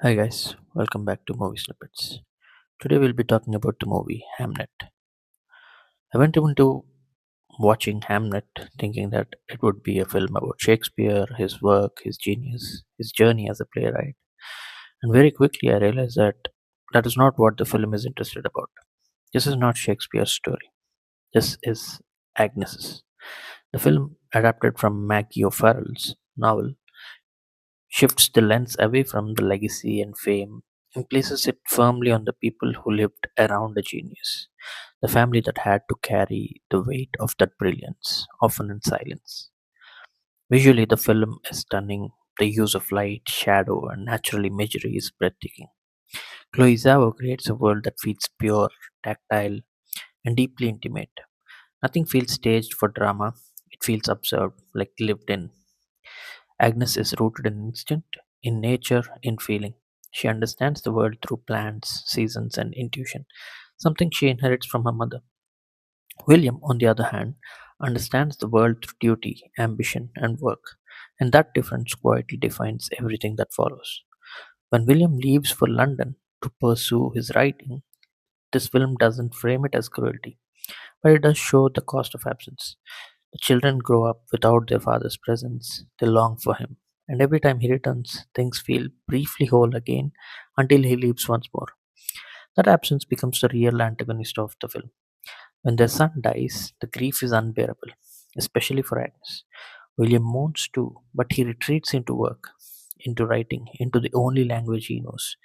Hi guys, welcome back to Movie Snippets. Today we'll be talking about the movie Hamnet. I went into watching Hamnet thinking that it would be a film about Shakespeare, his work, his genius, his journey as a playwright. And very quickly I realized that that is not what the film is interested about. This is not Shakespeare's story. This is Agnes's. The film, adapted from Maggie O'Farrell's novel, shifts the lens away from the legacy and fame and places it firmly on the people who lived around a genius, the family that had to carry the weight of that brilliance, often in silence. Visually, the film is stunning. The use of light, shadow, and natural imagery is breathtaking. Chloe Zhao creates a world that feels pure, tactile, and deeply intimate. Nothing feels staged for drama. It feels observed, like lived in. Agnes is rooted in instinct, in nature, in feeling. She understands the world through plants, seasons, and intuition, something she inherits from her mother. William, on the other hand, understands the world through duty, ambition, and work, and that difference quietly defines everything that follows. When William leaves for London to pursue his writing, this film doesn't frame it as cruelty, but it does show the cost of absence. The children grow up without their father's presence, they long for him, and every time he returns, things feel briefly whole again until he leaves once more. That absence becomes the real antagonist of the film. When their son dies, the grief is unbearable, especially for Agnes. William mourns too, but he retreats into work, into writing, into the only language he knows.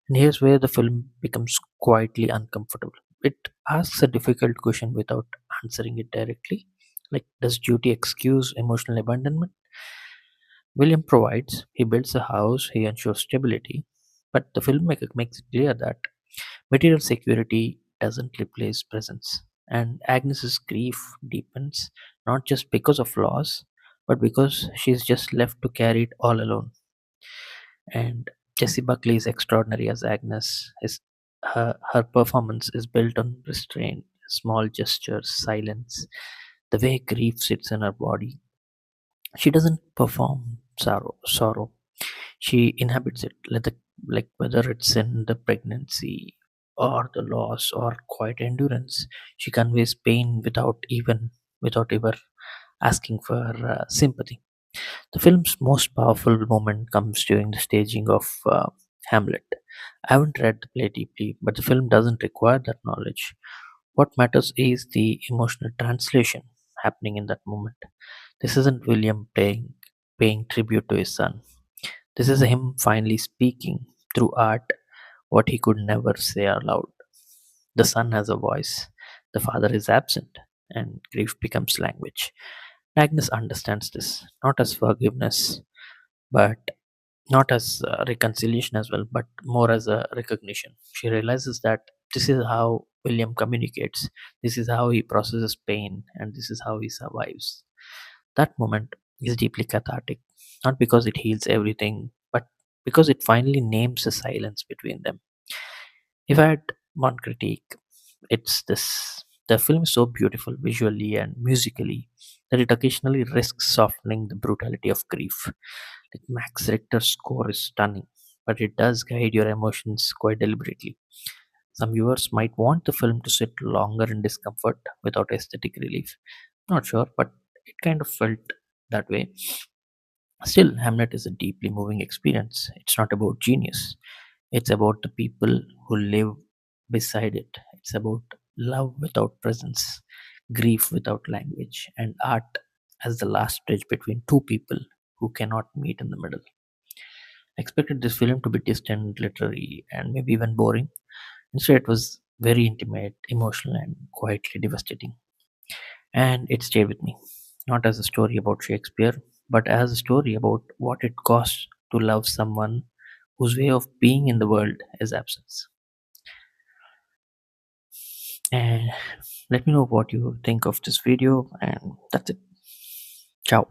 And here's where the film becomes quietly uncomfortable. It asks a difficult question without answering it directly. Like, does duty excuse emotional abandonment? William provides, he builds a house, he ensures stability, but the filmmaker makes it clear that material security doesn't replace presence. And Agnes's grief deepens not just because of loss, but because she's just left to carry it all alone. And Jessie Buckley is extraordinary as Agnes. Her performance is built on restraint, small gestures, silence, the way grief sits in her body. She doesn't perform sorrow. She inhabits it, like whether it's in the pregnancy or the loss or quiet endurance. She conveys pain without ever asking for sympathy. The film's most powerful moment comes during the staging of Hamlet. I haven't read the play deeply, but the film doesn't require that knowledge. What matters is the emotional translation happening in that moment. This isn't William paying tribute to his son. This is him finally speaking through art what he could never say aloud. The son has a voice, the father is absent, and grief becomes language. Agnes understands this, not as forgiveness, but not as reconciliation as well, but more as a recognition. She realizes that this is how William communicates, this is how he processes pain, and this is how he survives. That moment is deeply cathartic, not because it heals everything, but because it finally names the silence between them. If I had one critique, it's this: the film is so beautiful visually and musically that it occasionally risks softening the brutality of grief. Like Max Richter's score is stunning, but it does guide your emotions quite deliberately. Some viewers might want the film to sit longer in discomfort without aesthetic relief. Not sure, but it kind of felt that way. Still, Hamlet is a deeply moving experience. It's not about genius, it's about the people who live beside it. It's about love without presence, grief without language, and art as the last bridge between two people who cannot meet in the middle. I expected this film to be distant, literary, and maybe even boring. Instead, it was very intimate, emotional, and quietly devastating. And it stayed with me, not as a story about Shakespeare, but as a story about what it costs to love someone whose way of being in the world is absence. And let me know what you think of this video, and that's it. Ciao.